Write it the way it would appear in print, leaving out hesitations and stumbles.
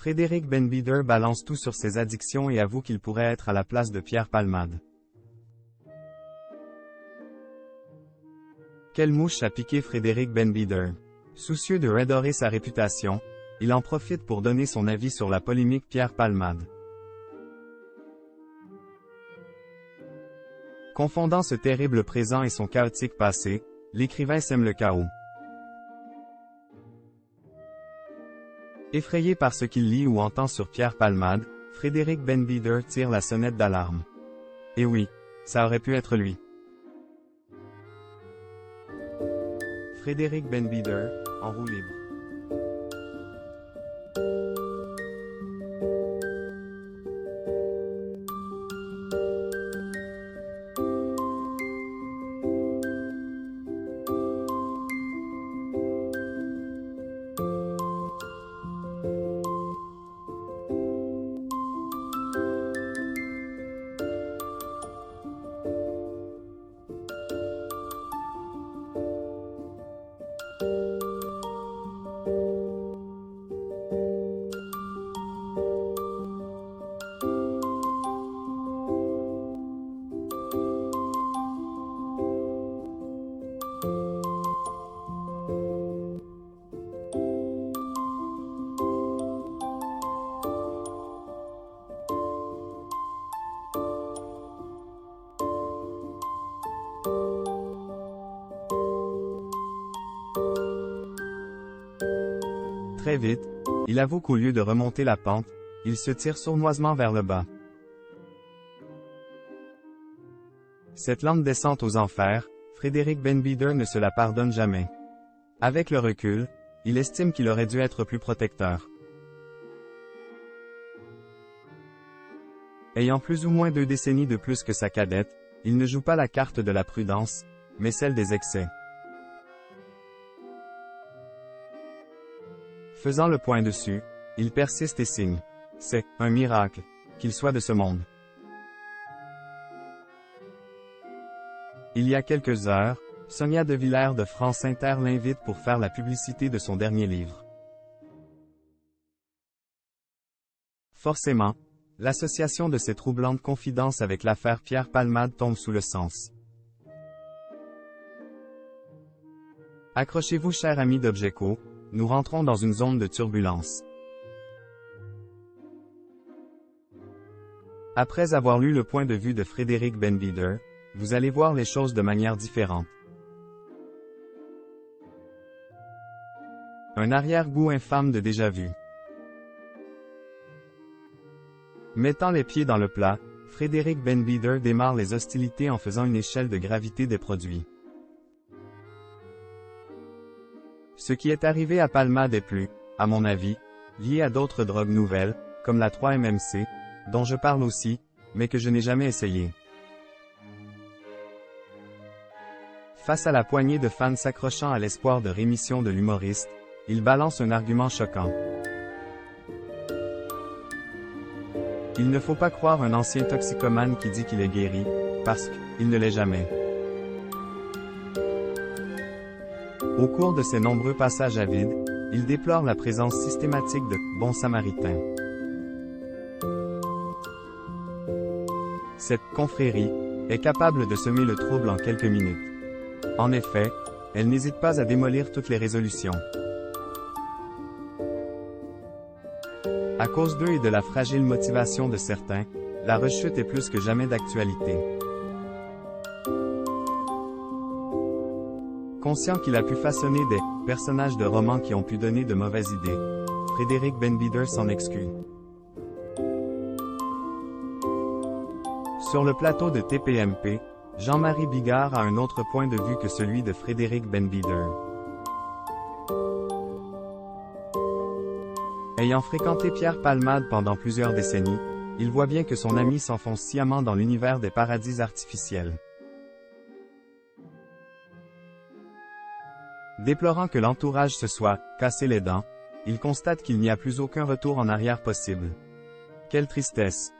Frédéric Beenbieder balance tout sur ses addictions et avoue qu'il pourrait être à la place de Pierre Palmade. Quelle mouche a piqué Frédéric Beenbieder? Soucieux de redorer sa réputation, il en profite pour donner son avis sur la polémique Pierre Palmade. Confondant ce terrible présent et son chaotique passé, l'écrivain sème le chaos. Effrayé par ce qu'il lit ou entend sur Pierre Palmade, Frédéric Beenbieder tire la sonnette d'alarme. Et oui, ça aurait pu être lui. Frédéric Beenbieder, en roue libre. Très vite, il avoue qu'au lieu de remonter la pente, il se tire sournoisement vers le bas. Cette lente descente aux enfers, Frédéric Beenbieder ne se la pardonne jamais. Avec le recul, il estime qu'il aurait dû être plus protecteur. Ayant plus ou moins 2 décennies de plus que sa cadette, il ne joue pas la carte de la prudence, mais celle des excès. Faisant le point dessus, il persiste et signe. C'est un miracle qu'il soit de ce monde. Il y a quelques heures, Sonia De Villers de France Inter l'invite pour faire la publicité de son dernier livre. Forcément, l'association de ces troublantes confidences avec l'affaire Pierre Palmade tombe sous le sens. Accrochez-vous chers amis d'Objeco, nous rentrons dans une zone de turbulence. Après avoir lu le point de vue de Frédéric Beenbieder, vous allez voir les choses de manière différente. Un arrière-goût infâme de déjà-vu. Mettant les pieds dans le plat, Frédéric Beenbieder démarre les hostilités en faisant une échelle de gravité des produits. Ce qui est arrivé à Palmade est plus, à mon avis, lié à d'autres drogues nouvelles, comme la 3-MMC, dont je parle aussi, mais que je n'ai jamais essayé. Face à la poignée de fans s'accrochant à l'espoir de rémission de l'humoriste, il balance un argument choquant. Il ne faut pas croire un ancien toxicomane qui dit qu'il est guéri, parce qu'il ne l'est jamais. Au cours de ses nombreux passages à vide, il déplore la présence systématique de « bons samaritains ». Cette « confrérie » est capable de semer le trouble en quelques minutes. En effet, elle n'hésite pas à démolir toutes les résolutions. À cause d'eux et de la fragile motivation de certains, la rechute est plus que jamais d'actualité. Conscient qu'il a pu façonner des personnages de romans qui ont pu donner de mauvaises idées, Frédéric Beenbieder s'en exclut. Sur le plateau de TPMP, Jean-Marie Bigard a un autre point de vue que celui de Frédéric Beenbieder. Ayant fréquenté Pierre Palmade pendant plusieurs décennies, il voit bien que son ami s'enfonce sciemment dans l'univers des paradis artificiels. Déplorant que l'entourage se soit cassé les dents, il constate qu'il n'y a plus aucun retour en arrière possible. Quelle tristesse!